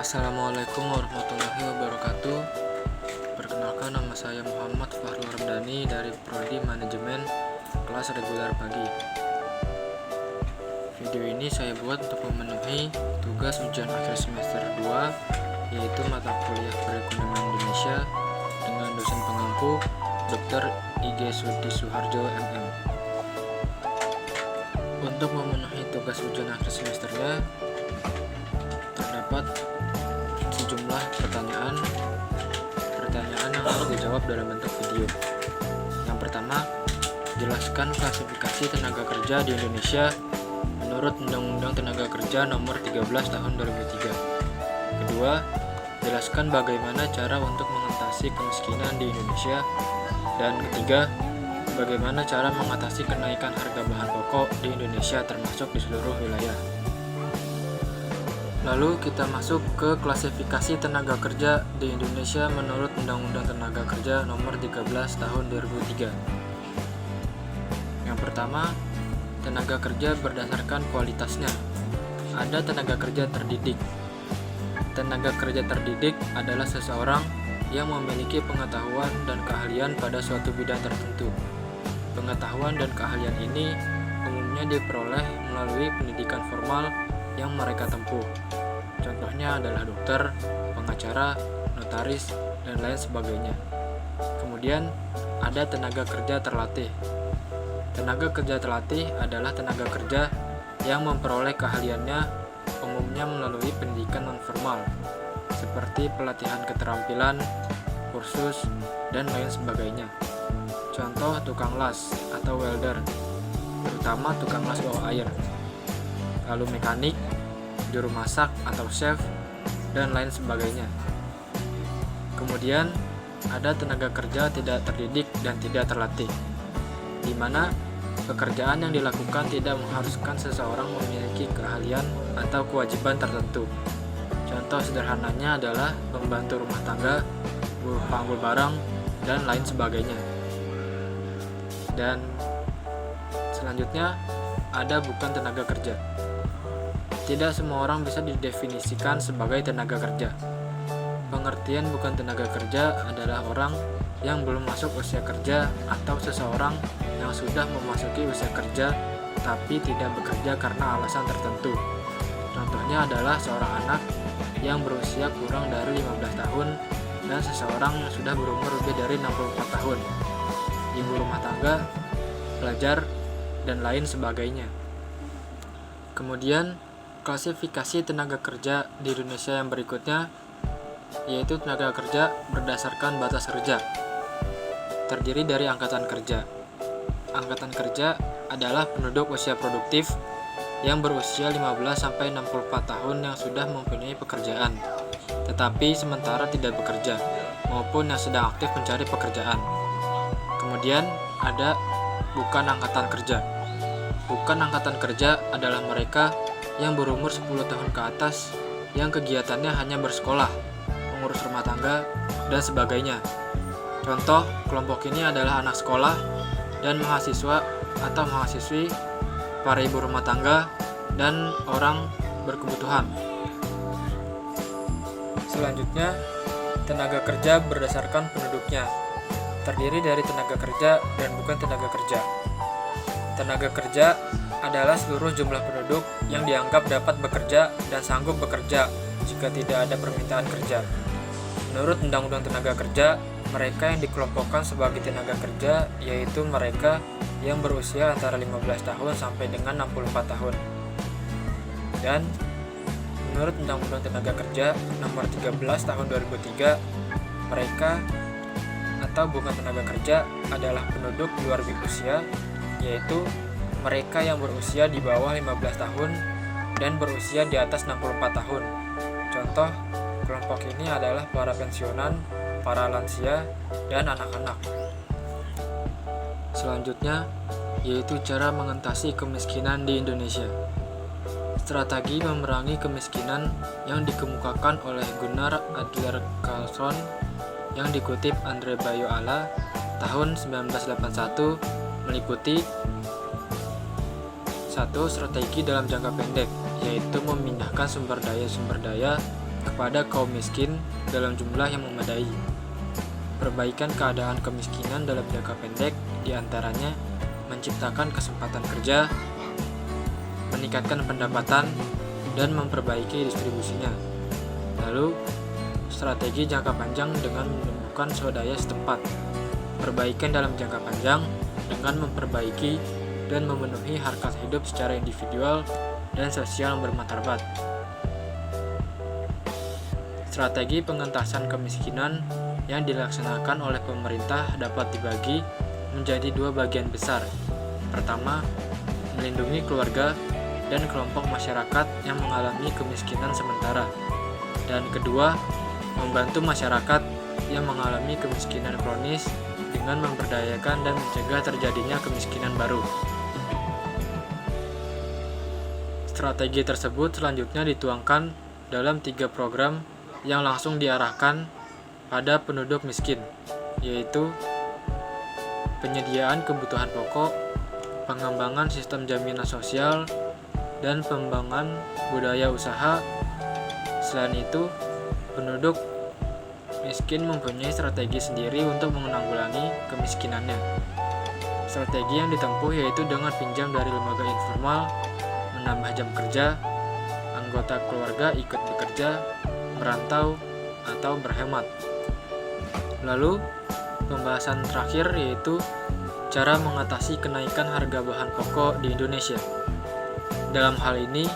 Assalamualaikum warahmatullahi wabarakatuh. Perkenalkan, nama saya Muhammad Fahrul Ramdhani dari Prodi Manajemen kelas reguler pagi. Video ini saya buat untuk memenuhi tugas ujian akhir semester 2, yaitu mata kuliah Perekonomian Indonesia dengan dosen pengampu Dr. IG Sudi Suharjo MM. Untuk memenuhi tugas ujian akhir semesternya, terdapat sejumlah pertanyaan yang harus dijawab dalam bentuk video. Yang pertama, jelaskan klasifikasi tenaga kerja di Indonesia menurut Undang-Undang Tenaga Kerja Nomor 13 Tahun 2003. Kedua, jelaskan bagaimana cara untuk mengatasi kemiskinan di Indonesia. Dan ketiga, bagaimana cara mengatasi kenaikan harga bahan pokok di Indonesia termasuk di seluruh wilayah. Lalu kita masuk ke klasifikasi tenaga kerja di Indonesia menurut Undang-Undang Tenaga Kerja Nomor 13 Tahun 2003. Yang pertama, tenaga kerja berdasarkan kualitasnya. Ada tenaga kerja terdidik. Tenaga kerja terdidik adalah seseorang yang memiliki pengetahuan dan keahlian pada suatu bidang tertentu. Pengetahuan dan keahlian ini umumnya diperoleh melalui pendidikan formal yang mereka tempuh. Contohnya adalah dokter, pengacara, notaris, dan lain sebagainya. Kemudian ada tenaga kerja terlatih. Tenaga kerja terlatih adalah tenaga kerja yang memperoleh keahliannya umumnya melalui pendidikan nonformal, seperti pelatihan keterampilan, kursus, dan lain sebagainya. Contoh tukang las atau welder, terutama tukang las bawah air. Lalu mekanik, juru masak atau chef, dan lain sebagainya. Kemudian ada tenaga kerja tidak terdidik dan tidak terlatih, di mana pekerjaan yang dilakukan tidak mengharuskan seseorang memiliki keahlian atau kewajiban tertentu. Contoh sederhananya adalah pembantu rumah tangga, buruh panggul barang, dan lain sebagainya. Dan selanjutnya ada bukan tenaga kerja. Tidak semua orang bisa didefinisikan sebagai tenaga kerja. Pengertian bukan tenaga kerja adalah orang yang belum masuk usia kerja atau seseorang yang sudah memasuki usia kerja tapi tidak bekerja karena alasan tertentu. Contohnya adalah seorang anak yang berusia kurang dari 15 tahun dan seseorang yang sudah berumur lebih dari 64 tahun, ibu rumah tangga, pelajar, dan lain sebagainya. Kemudian klasifikasi tenaga kerja di Indonesia yang berikutnya, yaitu tenaga kerja berdasarkan batas kerja. Terdiri dari angkatan kerja. Angkatan kerja adalah penduduk usia produktif yang berusia 15-64 tahun yang sudah mempunyai pekerjaan, tetapi sementara tidak bekerja, maupun yang sedang aktif mencari pekerjaan. Kemudian ada bukan angkatan kerja. Bukan angkatan kerja adalah mereka yang berumur 10 tahun ke atas yang kegiatannya hanya bersekolah, mengurus rumah tangga, dan sebagainya. Contoh kelompok ini adalah anak sekolah dan mahasiswa atau mahasiswi, para ibu rumah tangga, dan orang berkebutuhan. Selanjutnya, tenaga kerja berdasarkan penduduknya. Terdiri dari tenaga kerja dan bukan tenaga kerja. Tenaga kerja adalah seluruh jumlah penduduk yang dianggap dapat bekerja dan sanggup bekerja jika tidak ada permintaan kerja. Menurut Undang-Undang Tenaga Kerja, mereka yang dikelompokkan sebagai tenaga kerja yaitu mereka yang berusia antara 15 tahun sampai dengan 64 tahun. Dan menurut Undang-Undang Tenaga Kerja Nomor 13 Tahun 2003, mereka atau bukan tenaga kerja adalah penduduk di luar usia, yaitu mereka yang berusia di bawah 15 tahun dan berusia di atas 64 tahun. Contoh kelompok ini adalah para pensiunan, para lansia, dan anak-anak. Selanjutnya, yaitu cara mengatasi kemiskinan di Indonesia. Strategi memerangi kemiskinan yang dikemukakan oleh Gunnar Adler Karlsson yang dikutip Andre Bayo Ala tahun 1981 meliputi 1. Strategi dalam jangka pendek, yaitu memindahkan sumber daya kepada kaum miskin dalam jumlah yang memadai. Perbaikan keadaan kemiskinan dalam jangka pendek diantaranya menciptakan kesempatan kerja, meningkatkan pendapatan, dan memperbaiki distribusinya. Lalu, strategi jangka panjang dengan menemukan swadaya setempat. Perbaikan dalam jangka panjang dengan memperbaiki dan memenuhi harkat hidup secara individual dan sosial yang bermartabat. Strategi pengentasan kemiskinan yang dilaksanakan oleh pemerintah dapat dibagi menjadi dua bagian besar. Pertama, melindungi keluarga dan kelompok masyarakat yang mengalami kemiskinan sementara. Dan kedua, membantu masyarakat yang mengalami kemiskinan kronis dengan memberdayakan dan mencegah terjadinya kemiskinan baru. Strategi tersebut selanjutnya dituangkan dalam 3 program yang langsung diarahkan pada penduduk miskin, yaitu penyediaan kebutuhan pokok, pengembangan sistem jaminan sosial, dan pengembangan budaya usaha. Selain itu, penduduk miskin mempunyai strategi sendiri untuk menanggulangi kemiskinannya. Strategi yang ditempuh yaitu dengan pinjam dari lembaga informal, menambah jam kerja, anggota keluarga ikut bekerja, merantau, atau berhemat. Lalu, pembahasan terakhir yaitu cara mengatasi kenaikan harga bahan pokok di Indonesia. Dalam hal ini,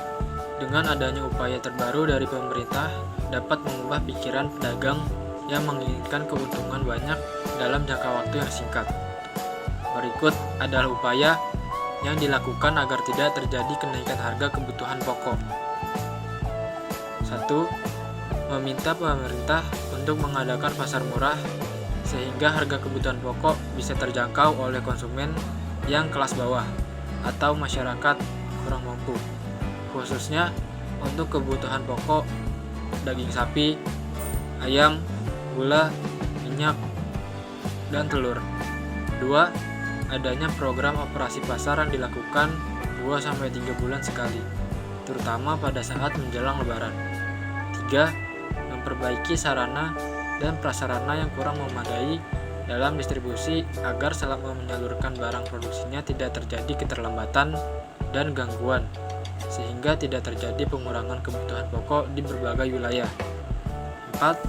dengan adanya upaya terbaru dari pemerintah dapat mengubah pikiran pedagang yang menginginkan keuntungan banyak dalam jangka waktu yang singkat. Berikut adalah upaya yang dilakukan agar tidak terjadi kenaikan harga kebutuhan pokok. 1. Meminta pemerintah untuk mengadakan pasar murah sehingga harga kebutuhan pokok bisa terjangkau oleh konsumen yang kelas bawah atau masyarakat kurang mampu, khususnya untuk kebutuhan pokok daging sapi, ayam, gula, minyak, dan telur. 2. Adanya program operasi pasar yang dilakukan 2-3 bulan sekali, terutama pada saat menjelang lebaran. 3. Memperbaiki sarana dan prasarana yang kurang memadai dalam distribusi agar selama menyalurkan barang produksinya tidak terjadi keterlambatan dan gangguan, sehingga tidak terjadi pengurangan kebutuhan pokok di berbagai wilayah. 4.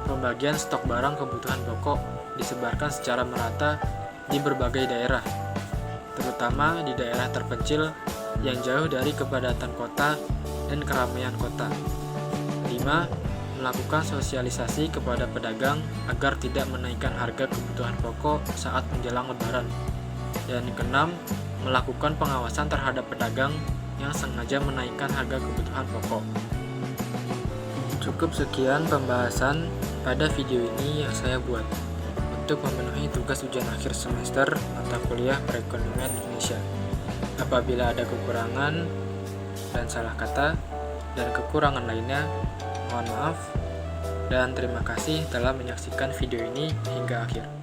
Pembagian stok barang kebutuhan pokok disebarkan secara merata di berbagai daerah, terutama di daerah terpencil yang jauh dari kepadatan kota dan keramaian kota. 5. Melakukan sosialisasi kepada pedagang agar tidak menaikkan harga kebutuhan pokok saat menjelang lebaran. Dan keenam, melakukan pengawasan terhadap pedagang yang sengaja menaikkan harga kebutuhan pokok. Cukup sekian pembahasan pada video ini yang saya buat untuk memenuhi tugas ujian akhir semester mata kuliah Perekonomian Indonesia. Apabila ada kekurangan dan salah kata dan kekurangan lainnya, mohon maaf, dan terima kasih telah menyaksikan video ini hingga akhir.